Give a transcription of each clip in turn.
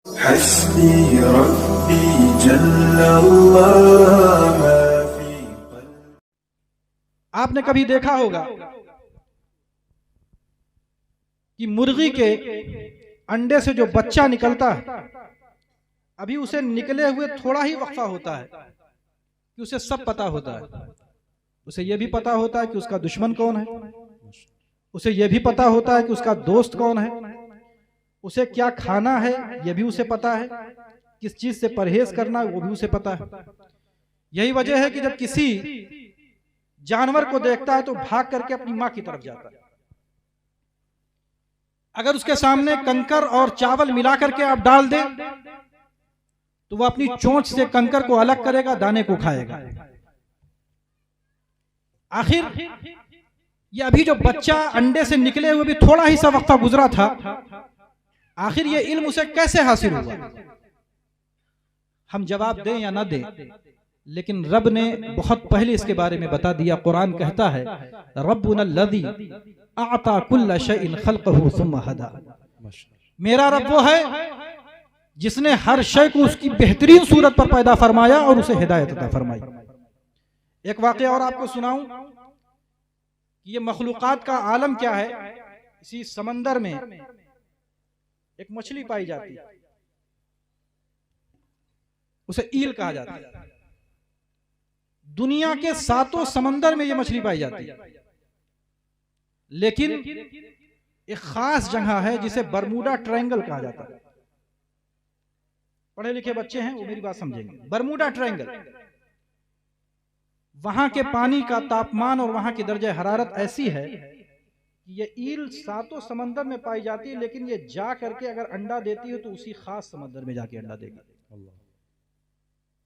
हस्बी रब्बी जल्लल्लाह मा फी क़ल्बी। आपने कभी देखा होगा कि मुर्गी के अंडे से जो बच्चा निकलता है, अभी उसे निकले हुए थोड़ा ही वक्फा होता है कि उसे सब पता होता है। उसे यह भी पता होता है कि उसका दुश्मन कौन है, उसे यह भी पता होता है कि उसका दोस्त कौन है, उसे क्या खाना है यह भी उसे पता है, किस चीज से परहेज करना है वो भी उसे पता है। यही वजह है कि जब किसी जानवर को देखता है तो भाग करके अपनी मां की तरफ जाता है। अगर उसके सामने कंकर और चावल मिला करके आप डाल दें तो वह अपनी चोंच से कंकर को अलग करेगा, दाने को खाएगा। आखिर ये अभी जो बच्चा अंडे से निकले हुए भी थोड़ा ही सा वक्त गुजरा था, आखिर ये इल्म उसे कैसे हासिल हुआ? हम जवाब दें या ना दें, लेकिन रब ने बहुत पहले इसके बारे में बता दिया। कुरान कहता है रब्बुनल्लज़ी अअता कुल्ल शैइन खल्क़हु सुम्मा हदा। मेरा रब वो है जिसने हर शय को उसकी बेहतरीन सूरत पर पैदा फरमाया और उसे हिदायत अता फरमाई। एक वाक़या और आपको सुनाऊं कि ये मखलूकात का आलम क्या है। इसी समंदर में एक मछली पाई जाती है, उसे ईल कहा जाता है। दुनिया के 7 समंदर में यह मछली पाई जाती है, लेकिन एक खास जगह है जिसे बरमूडा ट्रायंगल कहा जाता है। पढ़े लिखे बच्चे हैं वो मेरी बात समझेंगे। बरमूडा ट्रायंगल, वहां के पानी का तापमान और वहां की दर्जा हरारत ऐसी है कि ये ईल 7 समंदर में पाई जाती है, लेकिन ये जा करके अगर अंडा देती है तो उसी खास समंदर में जाके अंडा देगी।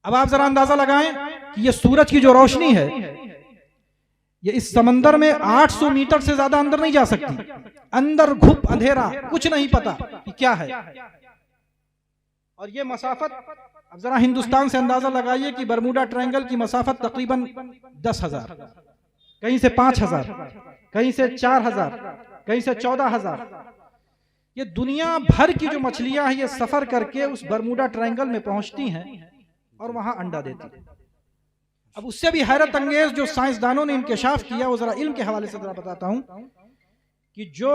अब आप जरा अंदाजा लगाएं कि ये सूरज की जो रोशनी है ये इस समंदर में 800 मीटर से ज्यादा अंदर नहीं जा सकती। अंदर घुप अंधेरा, कुछ नहीं पता कि क्या है। और ये मसाफत, अब जरा हिंदुस्तान से अंदाजा लगाइए कि बरमूडा ट्रायंगल की मसाफत तकरीबन 10,000, कहीं से 5,000, कहीं से 4,000, कहीं से 14,000। ये दुनिया भर की जो मछलियां हैं ये सफर करके उस बरमूडा ट्रायंगल में पहुंचती हैं और वहां अंडा देती है। अब उससे भी हैरत अंगेज जो साइंसदानों ने इंकशाफ किया वो जरा इल्म के हवाले से जरा बताता हूं कि जो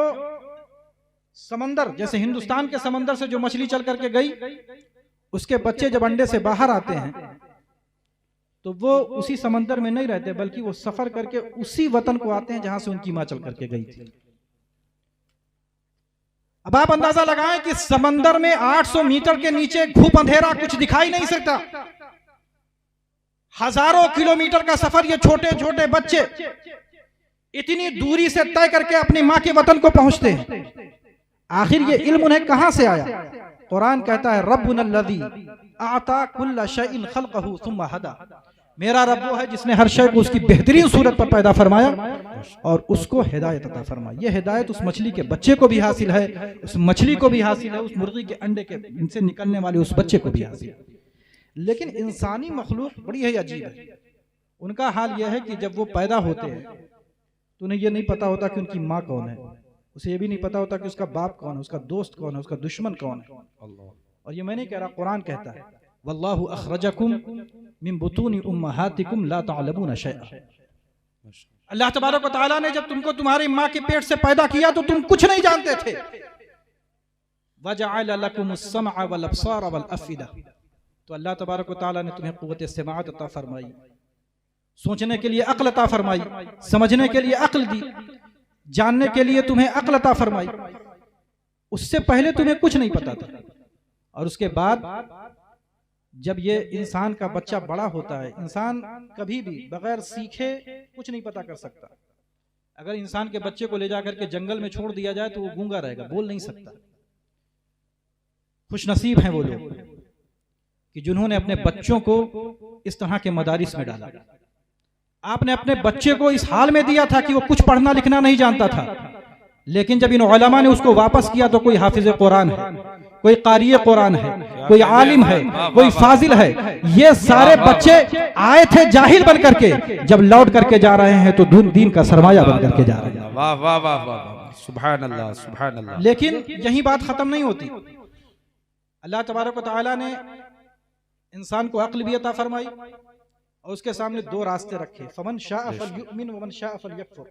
समंदर, जैसे हिंदुस्तान के समंदर से जो मछली चल करके गई, उसके बच्चे जब अंडे से बाहर आते हैं तो वो उसी समंदर में नहीं रहते, बल्कि वो सफर करके उसी वतन को आते हैं जहां से उनकी मां चल करके गई थी। अब आप अंदाजा लगाएं कि समंदर में 800 मीटर के नीचे घुप अंधेरा, कुछ दिखाई नहीं सकता। हजारों किलोमीटर का सफर ये छोटे छोटे बच्चे इतनी दूरी से तय करके अपनी मां के वतन को पहुंचते हैं। आखिर ये इल्म उन्हें कहां से आया? कुरान कहता है रब्बुनल्लज़ी अअता कुल्ल शैइन खल्क़हु सुम्मा हदा। मेरा रब वो है जिसने हर शय को उसकी बेहतरीन सूरत पर पैदा फरमाया और उसको हिदायत अता फरमाई। यह हिदायत उस मछली के बच्चे को भी हासिल है, उस मछली को भी हासिल है, उस मुर्गी के अंडे के इनसे निकलने वाले उस बच्चे को भी हासिल है। लेकिन इंसानी मखलूक बड़ी है अजीब है। उनका हाल यह है कि जब वो पैदा होते हैं तो उन्हें यह नहीं पता होता कि उनकी माँ कौन है, उसे ये भी नहीं पता होता कि उसका बाप कौन है, उसका दोस्त कौन है, उसका दुश्मन कौन है। और ये मैं नहीं कह रहा, कुरान कहता है वल्लाहु अखरजकुम मिन बुतूनि उम्महातिकुम ला तअलमून शैअ। अल्लाह तबारक व तआला ने जब तुमको तुम्हारी माँ के पेट से पैदा किया तो तुम कुछ नहीं जानते थे। वजअल लकुमुस समअ वल अब्सार वल अफइदा। तो अल्लाह तबारक व तआला ने तुम्हें क़ुव्वत सिमाअत अता फरमाई, सोचने के लिए अक्ल अता फरमाई, समझने के लिए अक्ल दी, जानने के लिए तुम्हें अक्ल अता फरमाई। उससे पहले तुम्हें कुछ नहीं पता था। और उसके बाद जब ये इंसान का बच्चा बड़ा होता है, इंसान कभी भी बगैर सीखे कुछ नहीं पता कर सकता। अगर इंसान के बच्चे को ले जाकर के जंगल में छोड़ दिया जाए तो वो गूंगा रहेगा, बोल नहीं सकता। खुशनसीब हैं वो लोग कि जिन्होंने अपने बच्चों को इस तरह के मदारिस में डाला। आपने अपने बच्चे को इस हाल में दिया था कि वो कुछ पढ़ना लिखना नहीं जानता था, लेकिन जब इन उलमा ने उसको वापस किया तो कोई हाफिज कुरान है, कोई कारी कुरान है, कोई आलिम है, कोई फाजिल है। ये सारे बच्चे आए थे जाहिल बन करके, जब लौट करके जा रहे हैं तो दीन का सरमाया बन करके जा रहे हैं। वाह वाह वाह वाह, सुभान अल्लाह सुभान अल्लाह। लेकिन यही बात खत्म नहीं होती। अल्लाह तबारक व तआला ने इंसान को अक्ल भी अता फरमाई और उसके सामने दो रास्ते रखे, फमन शाअ फलयुमिन वमन शाअ फलयकफुर,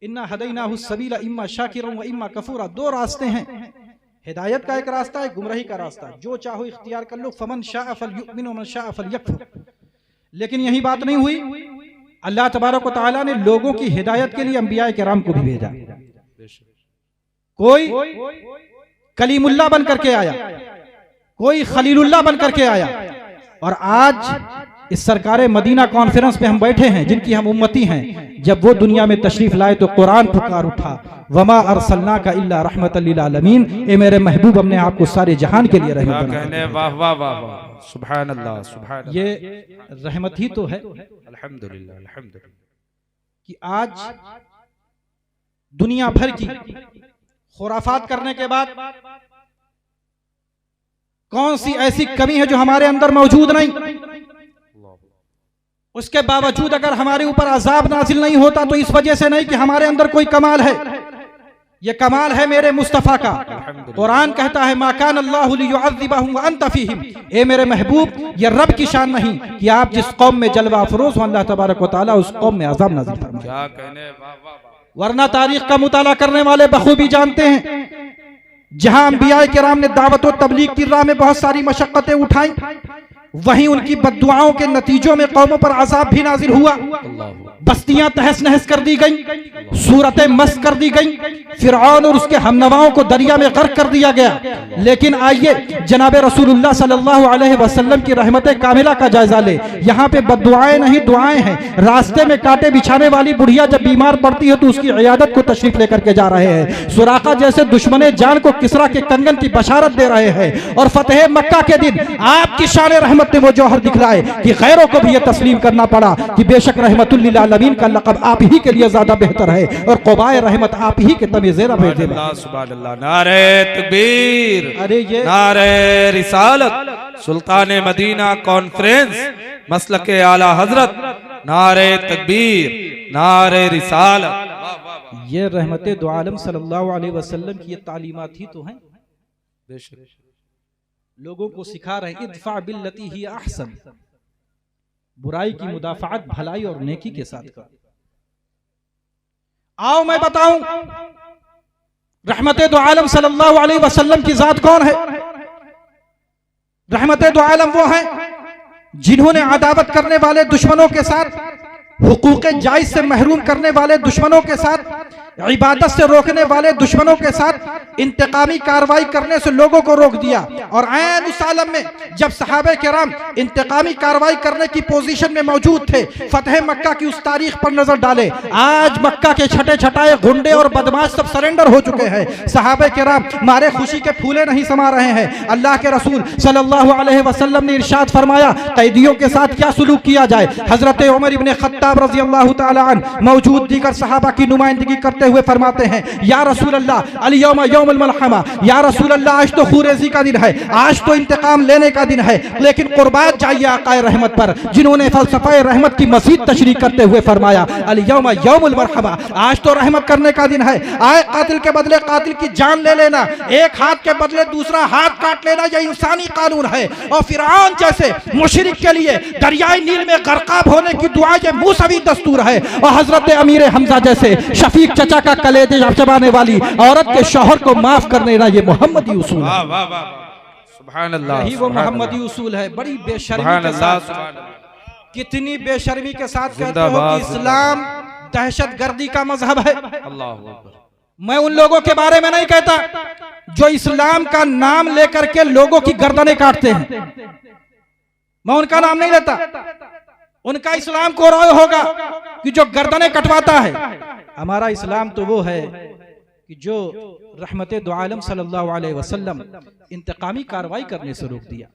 इन्ना हदैनाहु सबीला इम्मा शाकिरन व इम्मा कफूरा। दो रास्ते हैं, हिदायत का एक रास्ता है, गुमराही का रास्ता, जो चाहो इख्तियार कर लो। फमन शाअ फलयुमिन वमन शाअ फलयकफुर। लेकिन यही बात नहीं हुई, अल्लाह तबारक व तआला ने लोगों की हिदायत के लिए अंबिया किराम को भी भेजा। कोई कलीमुल्लाह बन करके आया, कोई खलीलुल्लाह बन करके आया, और आज इस सरकारे मदीना कॉन्फ्रेंस पे हम बैठे हैं जिनकी हम उम्मती हैं। जब वो दुनिया में तशरीफ लाए तो कुरान पुकार उठा, वमा अरसलना का इल्ला रहमतल लिल आलमीन। ए मेरे महबूब, हमने आपको सारे जहान के लिए रहमत बनाया। वाह वाह वाह वाह, सुभान अल्लाह सुभान अल्लाह। ये रहमत ही तो है, अल्हम्दुलिल्लाह अल्हम्दुलिल्लाह, कि आज दुनिया भर की खुराफात करने के बाद कौन सी ऐसी कमी है जो हमारे अंदर मौजूद नहीं, उसके बावजूद अगर हमारे ऊपर अजाब नाजिल नहीं होता तो इस वजह से नहीं कि हमारे अंदर कोई कमाल है। ये कमाल है मेरे मुस्तफ़ा का। कुरान कहता है मा कान अल्लाहु लियुअज़्ज़िबहुम व अंत फ़ीहिम। ए मेरे महबूब, ये रब की शान नहीं कि आप जिस कौम में जलवा अफरोज हो, अल्लाह तबारक व तआला उस कौम में अजाब नाजिल फरमाए। क्या कहने, वाह वाह वाह। वरना तारीख का मुताला करने वाले बखूबी जानते हैं, जहां अंबिया किराम ने दावत और तबलीग की राह में बहुत सारी मशक्कतें उठाई, वहीं उनकी बद्दुआओं के नतीजों में कौमों पर अजाब भी नाजिल हुआ। बस्तियां तहस नहस कर दी गई, सूरतें मस्त कर दी गई, फिरऔन और उसके हमनवाओं को दरिया में गर्क कर दिया गया। लेकिन आइए जनाब रसूलुल्लाह सल्लल्लाहु अलैहि वसल्लम की रहमत कामिला का जायजा ले। यहाँ पे बद्दुआएं नहीं, दुआएं हैं। रास्ते में कांटे बिछाने वाली बुढ़िया जब बीमार पड़ती है तो उसकी इयादत को तशरीफ लेकर के जा रहे हैं। सुराका जैसे दुश्मने जान को किसरा के कंगन की बशारत दे रहे हैं। और फतेह मक्का के दिन आपकी शान रहमत ने वो जौहर दिखलाए कि गैरों को भी ये तस्लीम करना पड़ा कि बेशक रहमतुल लिल आलमीन का लक़ब आप ही के लिए ज्यादा बेहतर है, और क़ुबाए रहमत आप ही के तमे ज़ेरा भेजे। सुभान अल्लाह, नारे तकबीर, अरे ये नारे रिसालत, सुल्तान मदीना कॉन्फ्रेंस, मसलके आला हजरत, नारे तकबीर, नारे रिसालत। ये रहमत दो आलम सल्लल्लाहु अलैहि वसल्लम की ये तालीमात ही तो हैं। बेशक लोगों को सिखा रहे हैं इदफा बिल्लती ही अहसन, बुराई की मुदाफात भलाई और नेकी के साथ कर। आओ मैं बताऊं रहमत दो आलम सल्लल्लाहु अलैहि वसल्लम की जात कौन है। रहमत दो आलम वो है जिन्होंने अदावत करने वाले दुश्मनों के साथ, हुकूक जायज से महरूम करने वाले दुश्मनों के साथ, इबादत से रोकने वाले दुश्मनों के साथ इंतकामी कार्रवाई करने से लोगों को रोक दिया। और ऐन उस आलम में जब सहाबे किराम इंतकामी कार्रवाई करने की पोजीशन में मौजूद थे, फतेह मक्का की उस तारीख पर नजर डाले, आज मक्का के छठे छठाए गुंडे और बदमाश सब सरेंडर हो चुके हैं। सहाबे किराम मारे खुशी के फूले नहीं समा रहे हैं। अल्लाह के रसूल सल्लल्लाहु अलैहि वसल्लम ने इरशाद फरमाया कैदियों के साथ क्या सुलूक किया जाए। हजरत उमर इब्ने खत्ताब रज़ी अल्लाह तआला अन्हु मौजूद दीगर सहाबा की नुमाइंदगी करते हुए फरमाते हैं या रसूल अल्लाह अल यौम यौमुल मलहमा, या रसूल अल्लाह आज तो खुरेजी का दिन है, आज तो इंतकाम लेने का दिन है। लेकिन कुर्बान जाइए आकाए रहमत पर जिन्होंने फलसफा रहमत की मज़ीद तशरीह करते हुए फरमाया अल यौम यौमुल मलहमा, आज तो रहमत करने का दिन है। आए कातिल के बदले कातिल की जान ले लेना, एक हाथ के बदले दूसरा हाथ काट लेना, यह इंसानी कानून है। और फिरऔन जैसे मुशरिक के लिए दरियाई नील में गर्काब होने की दुआ ये मूसवी दस्तूर है। और हजरत अमीर हमजा जैसे शफीक चचा का कलेजे चबाने वाली औरत के शौहर को माफ कर देना ये मोहम्मदी उसूल है। सुभान अल्लाह, यही वो मोहम्मदी उसूल है। बड़ी बेशर्मी के साथ, कितनी बेशर्मी के साथ कहते हो कि इस्लाम दहशतगर्दी का मजहब है। मैं उन लोगों के बारे में नहीं कहता जो इस्लाम का नाम लेकर के लोगों की गर्दनें काटते हैं, मैं उनका नाम नहीं लेता। उनका इस्लाम को रोय होगा कि जो गर्दनें कटवाता है। हमारा इस्लाम तो वो है कि जो रहमत दो आलम सल्लल्लाहु अलैहि वसल्लम इंतकामी कार्रवाई करने से रोक दिया।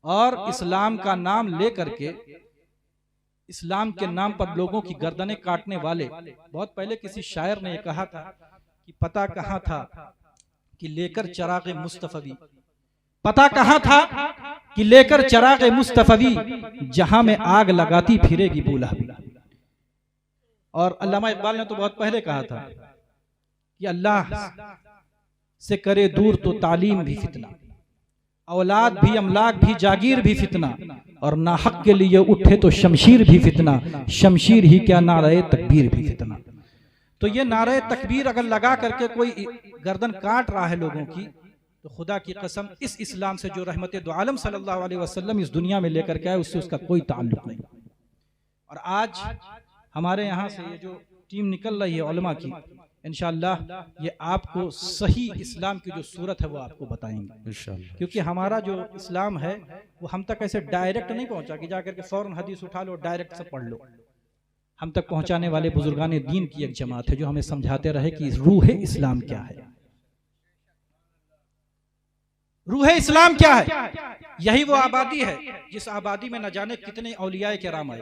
और इस्लाम का नाम लेकर के इस्लाम के नाम पर लोगों की गर्दनें काटने वाले, बहुत पहले किसी शायर ने कहा था कि पता कहाँ था कि लेकर चिराग मुस्तफवी, पता कहाँ था कि लेकर चिराग मुस्तफवी जहां में आग लगाती फिरेगी बूला। और अल्लामा इकबाल ने तो बहुत पहले कहा था कि अल्लाह से करे दूर तो तालीम भी फितना। औलाद भी, अमलाक भी, जागीर भी फितना, और नाहक के लिए उठे तो शमशीर भी फितना, शमशीर ही क्या नारे तकबीर भी फितना। तो ये नारे तकबीर अगर लगा करके कोई गर्दन काट रहा है लोगों की, तो खुदा की कसम इस इस्लाम से जो रहमत दो आलम सल्लल्लाहु अलैहि वसल्लम इस दुनिया में लेकर के आए, उससे उसका कोई ताल्लुक नहीं। और आज हमारे यहाँ से ये जो टीम निकल रही है उलमा की, इंशाअल्लाह ये आपको सही इस्लाम की जो सूरत है वो आपको बताएंगे इंशाअल्लाह। क्योंकि हमारा जो इस्लाम है वो हम तक ऐसे डायरेक्ट नहीं पहुंचा कि जाकर के फौरन हदीस उठा लो डायरेक्ट से पढ़ लो। हम तक पहुंचाने वाले बुजुर्गान दीन की एक जमात है जो हमें समझाते रहे कि रूह इस्लाम क्या है, रूह इस्लाम क्या है। यही वो आबादी है जिस आबादी में न जाने कितने औलिया किराम आए।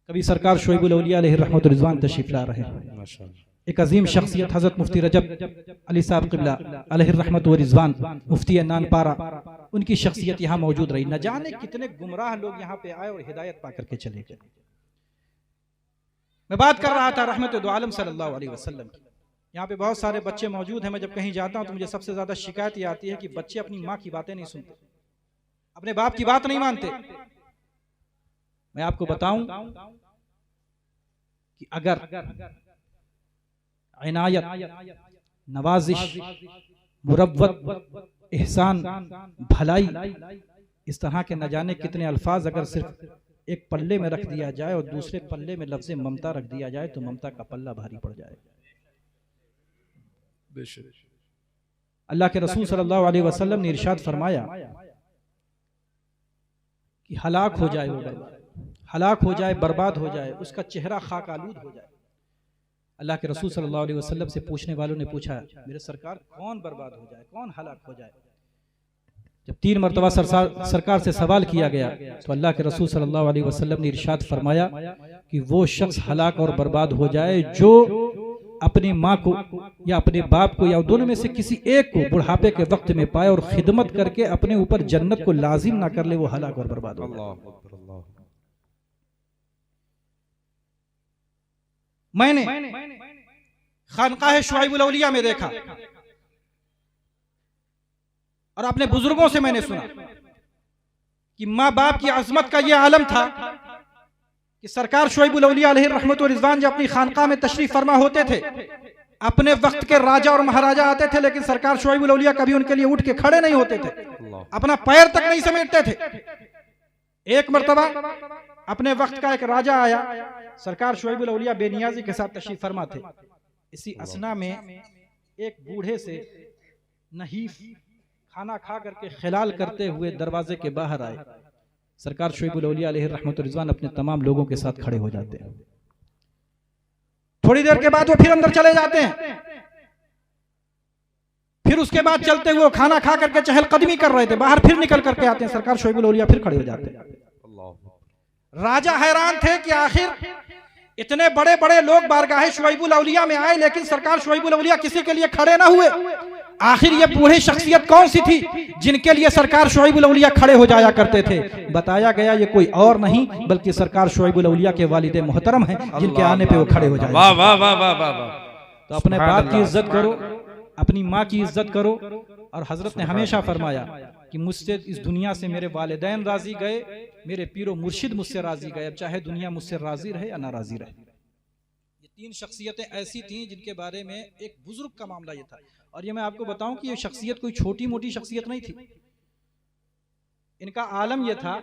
कभी सरकार शोएबुल औलिया अलैहि रहमत व रिज़वान तशरीफ ला रहे हैं, एक अजीम शख्सियत हजरत मुफ्ती रजब अली साहब क़िबला अलैहि रहमत व रिज़वान, मुफ्ती नानपारा, उनकी शख्सियत यहाँ मौजूद रही। न जाने कितने गुमराह लोग यहाँ पे आए और हिदायत पा करके चले गए। मैं बात कर रहा था रहमत दो आलम सल्लल्लाहु अलैहि वसल्लम की। यहाँ पे बहुत सारे बच्चे मौजूद हैं। मैं जब कहीं जाता हूँ तो मुझे सबसे ज्यादा शिकायत ये आती है कि बच्चे अपनी माँ की बातें नहीं सुनते, अपने बाप की बात नहीं मानते। मैं आपको बताऊं कि अगर इनायत, नवाजिश, मुरव्वत, एहसान, भलाई, इस तरह के न जाने कितने अल्फाज अगर सिर्फ एक पल्ले में रख दिया जाए और दूसरे पल्ले में लफ्ज़ ममता रख दिया जाए तो ममता का पल्ला भारी पड़ जाए। अल्लाह के रसूल सल्लल्लाहु अलैहि वसल्लम ने इरशाद फरमाया कि हलाक हो जाए वो बर्बाद, हलाक हो जाए, बर्बाद हो जाए, उसका चेहरा खाक आलूद हो जाए। अल्लाह के रसूल सल्लल्लाहु अलैहि वसल्लम से पूछने वालों ने पूछा, मेरे सरकार कौन बर्बाद हो जाए, कौन हलाक हो जाए? जब 3 मरतबा सरकार से सवाल किया गया तो अल्लाह के रसूल सल्लल्लाहु अलैहि वसल्लम ने इरशाद फरमाया कि वो शख्स हलाक और बर्बाद हो जाए जो अपनी माँ को या अपने बाप को या दोनों में से किसी एक को बुढ़ापे के वक्त में पाए और खिदमत करके अपने ऊपर जन्नत को लाजिम ना कर ले, वो हलाक और बर्बाद हो जाए। मैंने खानकाह शुआइबुल औलिया में देखा और अपने बुजुर्गों से मैंने सुना कि माँ बाप की अजमत का यह आलम था कि सरकार शुआइबुल औलिया अलैहि रहमत व रिज़वान जब अपनी खानकाह में तशरीफ फरमा होते थे, अपने वक्त के राजा और महाराजा आते थे, लेकिन सरकार शुआइबुल औलिया कभी उनके लिए उठ के खड़े नहीं होते थे, अपना पैर तक नहीं समेटते थे। एक मर्तबा अपने वक्त का एक राजा आया, सरकार शुआइबुल औलिया बेनियाजी के साथ तशरीफ फरमा थे। इसी असना में एक बूढ़े से नहीफ खाना खा करके खिलाल करते हुए दरवाजे के बाहर आए। सरकार शुआइबुल औलिया अलैहि रहमत व रिज़वान अपने तमाम लोगों के साथ खड़े हो जाते हैं। थोड़ी देर के बाद वो फिर अंदर चले जाते हैं। फिर उसके बाद चलते हुए खाना खा करके चहलकदमी कर रहे थे, बाहर फिर निकल करके आते हैं। सरकार शुआइबुल औलिया फिर खड़े हो जाते हैं। राजा हैरान थे कि आखिर इतने बड़े बड़े लोग बारगाह शुआइबुल औलिया में आए, लेकिन सरकार शुआइबुल औलिया किसी के लिए खड़े ना हुए। आखिर ये बूढ़ी शख्सियत कौन सी थी जिनके लिए सरकार शुआइबुल औलिया खड़े हो जाया करते थे? बताया गया ये कोई और नहीं बल्कि सरकार शुआइबुल औलिया के वालिद मोहतरम हैं, जिनके आने पे वो खड़े हो जाए। वाह वाह वाह वाह वाह। तो अपने बाप की इज्जत करो, अपनी माँ की इज्जत करो। और हजरत ने हमेशा फरमाया कि मुझसे इस दुनिया से मेरे वालिदैन राजी गए, मेरे पीरो मुर्शिद मुझसे राजी गए, अब चाहे दुनिया मुझसे राजी रहे या नाराजी रहे। ये 3 शख्सियतें ऐसी थीं जिनके बारे में एक बुजुर्ग का मामला ये था। और ये मैं आपको बताऊं कि ये शख्सियत कोई छोटी मोटी शख्सियत नहीं थी। इनका आलम ये था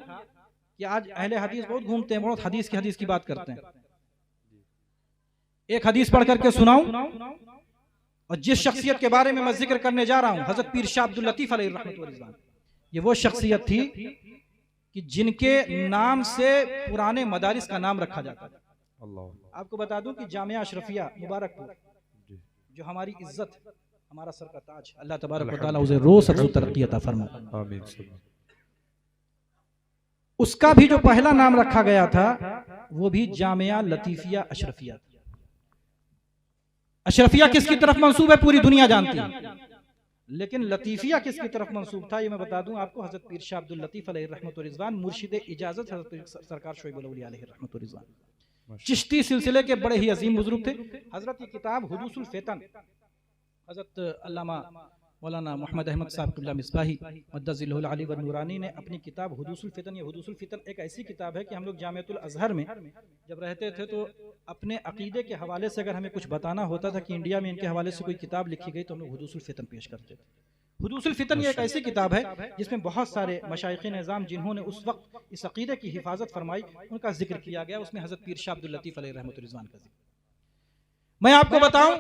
कि आज अहले हदीस बहुत घूमते हैं, बहुत हदीस की बात करते हैं। एक हदीस पढ़ करके सुनाऊं, और जिस शख्सियत के बारे में मैं जिक्र करने जा रहा हूं हजरत पीर शाह अब्दुल लतीफ अलैहि रहमत व रिज़वान, ये वो शख्सियत थी कि जिनके नाम से पुराने मदारिस का नाम रखा जाता था। आपको बता दूं कि जामिया अशरफिया मुबारकपुर जो हमारी इज्जत, हमारा सर का ताज, अल्लाह तबारक व तआला उसे रोज अफ़ज़ल तरक्की अता फरमाए, आमीन। उसका भी जो पहला नाम रखा गया था वो भी जामिया लतीफिया अशरफिया। अशरफिया किसकी तरफ मंसूब है पूरी दुनिया जानती है, लेकिन लतीफिया किसकी तरफ मंसूब था ये मैं बता दूं आपको। हजरत पीर शाह अब्दुल लतीफ अलैहि रहमत व रिज़वान, मुर्शिद इजाजत हजरत सरकार शुआइबुल औलिया अलैहि रहमत व रिज़वान, चिश्ती सिलसिले के बड़े ही अजीम बुजुर्ग थे। हजरत की किताब हुदूसुल फितन, हजरत अल्लामा मौलाना मोहम्मद अहमद साहब क़िबला मिसबाही मद्दज़िल्लुहुल अली व नूरानी ने अपनी किताब हुदूसुल फितन, ये हुदूसुल फितन एक ऐसी किताब है कि हम लोग जामिअतुल अज़हर में जब रहते थे तो अपने अकीदे के हवाले से अगर हमें कुछ बताना होता था कि इंडिया में इनके हवाले से कोई किताब लिखी गई तो हम लोग हुदूसुल फितन पेश करते थे। हुदूसुल फितन ये एक ऐसी किताब है जिसमें बहुत सारे मशाइख़ निज़ाम जिन्होंने उस वक्त इस अकीदे की हिफाजत फरमाई उनका जिक्र किया गया। उसमें हज़रत पीर शाह अब्दुल लतीफ़ अलैहि रहमतुर रिज़वान का जिक्र। मैं आपको बताऊं,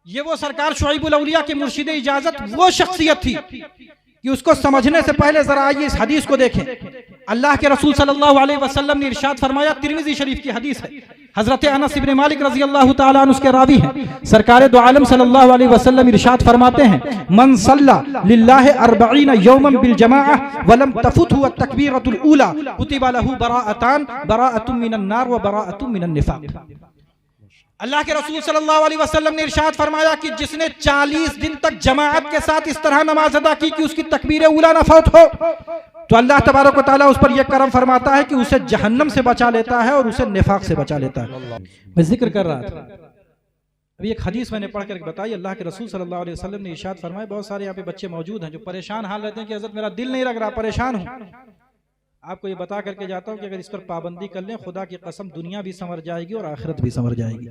ये वो सरकार शुआइबुल औलिया के मुर्शिद इजाजत वो शख्सियत थी कि उसको समझने से पहले जरा आइए इस हदीस को देखें। अल्लाह के रसूल सल्लल्लाहु अलैहि वसल्लम ने इरशाद फरमाया, तिरमिज़ी शरीफ की हदीस है, हजरत अनस इब्न मालिक रज़ी अल्लाह तआला अन्हु उसके रावी हैं। सरकार दो आलम सल्लल्लाहु अलैहि वसल्लम इरशाद फरमाते हैं, मन सल्ला लिल्लाहि 40 यौमन बिल जमाअह वलम तफुतहु अत-तकबीरतुल ऊला कुतिबा लहु बराअतुन मिनन नार व बराअतुन मिनन निफाक। अल्लाह के रसूल सल्लल्लाहु अलैहि वसल्लम ने इरशाद फरमाया कि जिसने 40 दिन तक जमाअत के साथ इस तरह नमाज अदा की कि उसकी तकबीर उला न फौत हो, तो अल्लाह तबारक व तआला उस पर यह करम फरमाता है कि उसे जहन्नम से बचा लेता है और उसे निफाक से बचा लेता है। मैं जिक्र कर रहा था, अभी एक हदीस मैंने पढ़ कर बताई। अल्लाह के रसूल सल्लल्लाहु अलैहि वसल्लम ने इरशाद फरमाया, बहुत सारे यहाँ पे बच्चे मौजूद हैं जो परेशान हाल रहते हैं कि हज़रत मेरा दिल नहीं लग रहा, परेशान हूँ। आपको ये बता करके जाता हूँ कि अगर इस पर पाबंदी कर लें, खुदा की कसम दुनिया भी संवर जाएगी और आखिरत भी संवर जाएगी।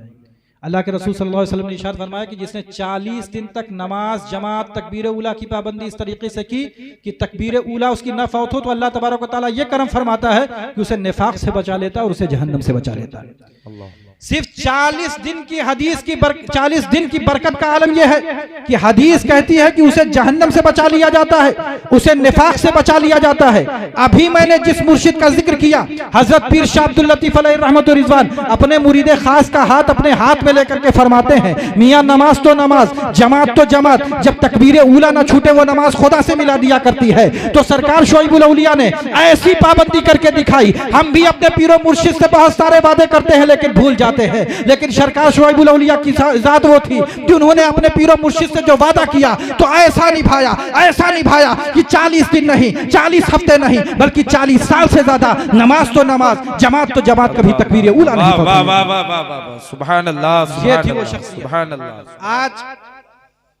अल्लाह के रसूल सल्लल्लाहु अलैहि वसल्लम ने इरशाद फरमाया कि जिसने 40 दिन तक नमाज जमात तकबीर उला की पाबंदी इस तरीके से की कि तकबीर उला उसकी न फौत हो, तो अल्लाह तबारक व तआला ये करम फरमाता है कि उसे निफाक से बचा लेता है और उसे जहन्नम से बचा लेता है। सिर्फ 40 दिन की हदीस की 40 दिन की बरकत का आलम यह है कि हदीस कहती है कि उसे जहन्नम से बचा लिया जाता है, उसे निफाक से बचा लिया जाता है। अभी मैंने जिस मुर्शिद का जिक्र किया, हजरत पीर शाह अब्दुल लतीफ अलैहि रहमतुर रिज़वान, अपने मुरीद खास का हाथ अपने हाथ में लेकर के फरमाते हैं, मियां नमाज तो नमाज, जमात तो जमात, जब तकबीर उला ना छूटे वो नमाज खुदा से मिला दिया करती है। तो सरकार शुआइबुल औलिया ने ऐसी पाबंदी करके दिखाई। हम भी अपने पीरो मुर्शिद से बहुत सारे वादे करते हैं लेकिन भूल हैं, लेकिन सरकार शुआइबुल औलिया की जात वो थी कि उन्होंने अपने पीरो मुर्शिद से जो वादा किया तो ऐसा निभाया कि 40 दिन नहीं, 40 हफ्ते नहीं, बल्कि 40 साल से ज्यादा नमाज तो नमाज, जमात तो जमात, कभी तकबीर उला नहीं पढ़ी। सुभान अल्लाह, ये थी वो शख्सियत। सुभान अल्लाह। आज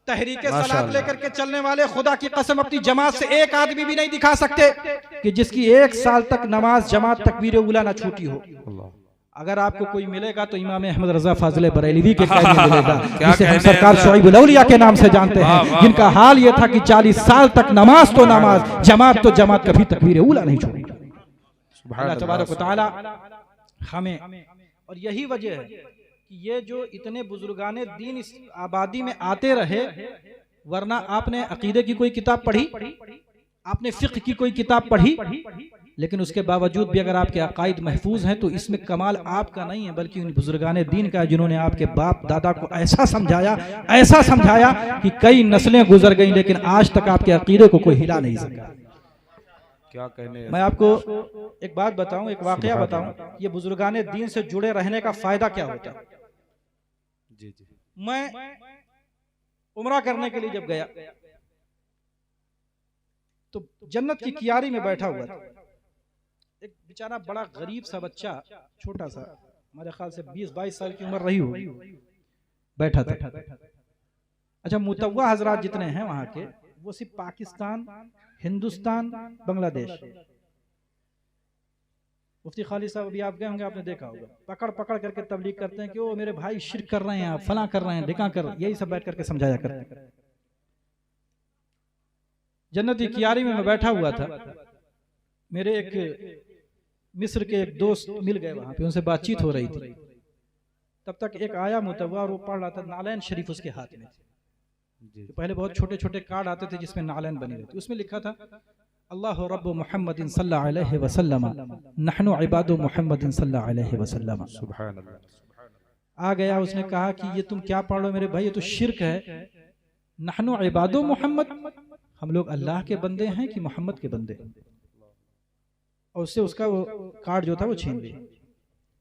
तहरीके सलात लेकर के चलने वाले खुदा की कसम अपनी जमात से एक आदमी भी नहीं दिखा सकते कि जिसकी 1 साल तक नमाज जमात तकबीर उला ना छूटी हो। अगर आपको कोई मिलेगा तो इमाम अहमद रजा फाजिल बरेलवी के कैद में मिलेगा, जिसे हम सरकार शुआइबुल औलिया के नाम से जानते हैं, जिनका हाल यह था कि 40 साल तक नमाज तो नमाज, जमात तो जमात, कभी तकबीर उला नहीं छोड़ी। अल्लाह तबारक व तआला हमें, और यही वजह है कि ये जो इतने बुजुर्गाने दीन इस आबादी में आते रहे, वरना आपने अकीदे की कोई किताब पढ़ी, आपने फिक्र की कोई किताब पढ़ी, लेकिन उसके बावजूद भी अगर आपके अकायद महफूज हैं तो इसमें कमाल आपका नहीं है बल्कि उन बुजुर्गाने दीन का, जिन्होंने आपके बाप दादा को ऐसा समझाया कि कई नस्लें गुजर गई लेकिन आज तक आपके अकीदे को कोई हिला नहीं सका। क्या कहने, मैं आपको एक बात बताऊं, एक वाकया बताऊं, ये बुजुर्गाने दीन से जुड़े रहने का फायदा क्या होता है। जी। मैं उम्रा करने के लिए जब गया तो जन्नत की कियारी में बैठा हुआ था एक बेचारा बड़ा गरीब सा बच्चा, छोटा सा, हमारे ख्याल से 20-22 साल की उम्र रही हो, बैठा था। अच्छा, मुतव्वा हजरात जितने हैं वहां के, वो सिर्फ पाकिस्तान, हिंदुस्तान, बांग्लादेश। मुफ्ती खालिद साहब अभी आप गए होंगे, आपने देखा होगा, पकड़ करके तबलीग करते हैं कि ओ मेरे भाई शिर्क कर रहे हैं, आप फला कर रहे हैं, ढिका कर, यही सब बैठ करके समझाया करते हैं। जन्नती कियारी में मैं बैठा हुआ था, मेरे एक मिस्र के एक दोस्त मिल गए वहां पे, उनसे बातचीत हो रही थी। तब तक एक आया मुतव्वा और वो पढ़ रहा था, नालैन शरीफ उसके हाथ में थे। तो पहले बहुत छोटे छोटे कार्ड आते थे जिसमें नालैन बनी रहती, उसमें लिखा था अल्लाह रब्बु मुहम्मदिन सल्लल्लाहु अलैहि वसल्लम नहनु इबादु मुहम्मदिन सल्लल्लाहु अलैहि वसल्लम। सुभान अल्लाह। आ गया, उसने कहा कि ये तुम क्या पढ़ रहे हो मेरे भाई, ये तो शिर्क है। नहनु इबादु मोहम्मद, हम लोग अल्लाह के बंदे हैं कि मोहम्मद के बंदे। और उससे उसका वो कार्ड जो था वो छीन लिया।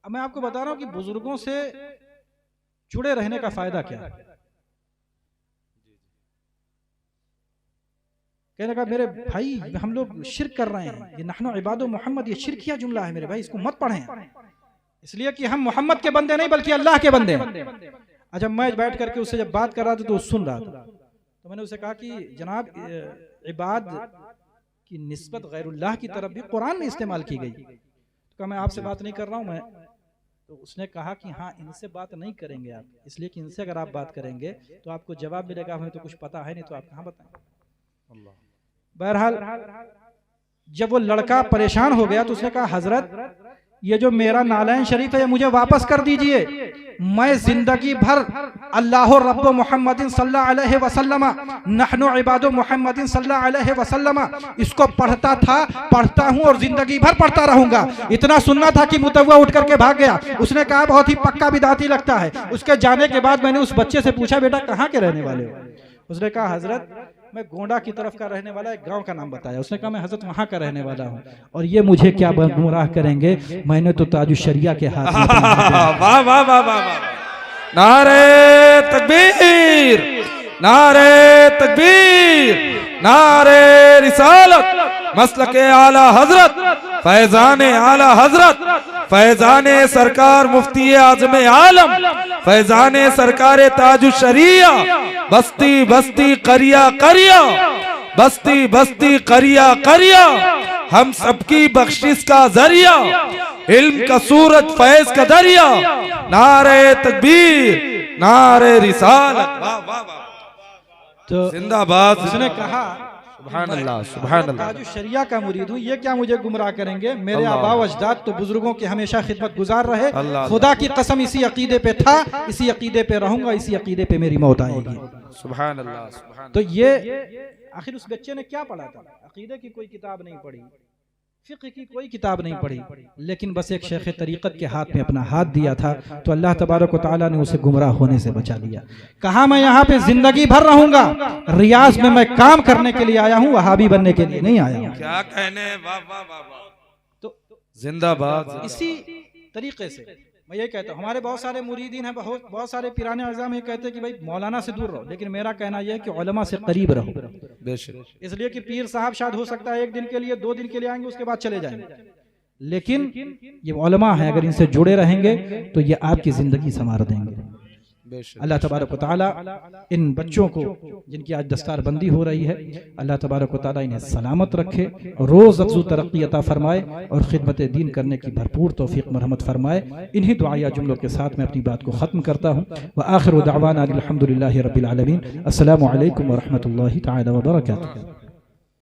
अब मैं आपको बता रहा हूं कि बुजुर्गों से जुड़े रहने का फायदा क्या है। कहने का मेरे भाई हम लोग शिर्क कर रहे हैं, ये नहनु इबादु मोहम्मद, ये शिर्किया जुमला है मेरे भाई, इसको मत पढ़ें, इसलिए कि हम मोहम्मद के बंदे नहीं बल्कि अल्लाह के बंदे हैं। अच्छा, मैं बैठ करके उससे जब बात कर रहा था तो सुन रहा था, तो मैंने उसे कहा कि जनाब इबाद की निस्बत गैरुल्लाह की तरफ भी कुरान में इस्तेमाल की गई। तो कहा मैं आपसे बात नहीं कर रहा हूँ मैं। तो उसने कहा कि हाँ इनसे बात नहीं करेंगे आप, इसलिए कि इनसे अगर आप बात करेंगे तो आपको जवाब मिलेगा, हमें तो कुछ पता है नहीं तो आप कहाँ बताएं। बहरहाल जब वो लड़का परेशान हो गया तो उसने कहा हजरत ये जो मेरा नालैन शरीफ है ये मुझे वापस कर दीजिए, मैं जिंदगी भर अल्लाह रब्बो मुहम्मदिन सल्लल्लाहु अलैहि वसल्लम नहनु इबादो मुहम्मदिन सल्लल्लाहु अलैहि वसल्लम इसको पढ़ता हूँ और जिंदगी भर पढ़ता रहूंगा। इतना सुनना था कि मुतव्वा उठ करके भाग गया। उसने कहा बहुत ही पक्का बिदाती लगता है। उसके जाने के बाद मैंने उस बच्चे से पूछा बेटा कहाँ के रहने वाले हो? उसने कहा हजरत मैं गोंडा की तरफ का रहने वाला, एक गांव का नाम बताया। उसने कहा मैं हजरत वहां का रहने वाला हूं और ये मुझे क्या गुमराह करेंगे, मैंने तो ताजुश शरिया के हाथ में वाह वाह वाह वाह, नारे तकबीर, नारे तकबीर, नारे रिसालत, मसलके आला हजरत, फैजाने आला हजरत, फैजाने सरकार मुफ्ती आजम आलम, फैजाने सरकार ताजुश शरिया, बस्ती बस्ती करिया करिया, बस्ती बस्ती करिया करिया, हम सबकी बख्शिश का जरिया, इल्म का सूरज फैज का दरिया, नारे तकबीर, नारे रिसालत, वाह वाह वाह, तो जिंदाबाद। उसने कहा सुभान अल्लाह, सुभान अल्लाह, ताजुश शरिया का मुरीद हूँ, ये क्या मुझे गुमराह करेंगे? मेरे आबा व अजदाद तो बुजुर्गों की हमेशा खिदमत गुजार रहे, खुदा की कसम इसी अकीदे पे था, इसी अकीदे पे रहूंगा, इसी अकीदे पे मेरी मौत आएगी। सुभान अल्लाह, सुभान। तो ये आखिर उस बच्चे ने क्या पढ़ा था? अकीदे की कोई किताब नहीं पढ़ी, फिक्र की कोई किताब नहीं पढ़ी, लेकिन बस एक शेख तरीक़त के हाथ में अपना हाथ दिया था तो अल्लाह तबारक व तआला ने उसे गुमराह होने से बचा लिया। कहा मैं यहाँ पे जिंदगी भर रहूंगा, रियाज में मैं काम करने के लिए आया हूँ, वहाबी बनने के लिए नहीं आया हूँ। क्या कहने, वाह वाह वाह वाह, तो जिंदाबाद। इसी तरीके से मैं ये कहता हूँ, हमारे बहुत सारे मुरीदीन हैं, बहुत सारे पिराने अज़ाम ये कहते हैं कि भाई मौलाना से दूर रहो, लेकिन मेरा कहना यह है कि उलमा से करीब रहो। बेशक, इसलिए कि पीर साहब शायद हो सकता है एक दिन के लिए 2 दिन के लिए आएंगे, उसके बाद चले जाएंगे, लेकिन ये उलमा है, अगर इनसे जुड़े रहेंगे तो ये आपकी जिंदगी संवार देंगे। अल्लाह तबारक व तआला इन बच्चों को जिनकी आज दस्तार बंदी हो रही है, अल्लाह तबारक व तआला इन्हें सलामत रखे, रोज़ अफ़ज़ू तरक्की अता फरमाए और खिदमत दीन करने की भरपूर तौफीक मरहमत फरमाए। इन्हीं दुआया जुमलों के साथ मैं अपनी बात को ख़त्म करता हूँ। व आखिरु दअवाना अनिल हम्दुलिल्लाहि रब्बिल आलमीन। अस्सलामु अलैकुम व रहमतुल्लाहि तआला व बरकातुहू।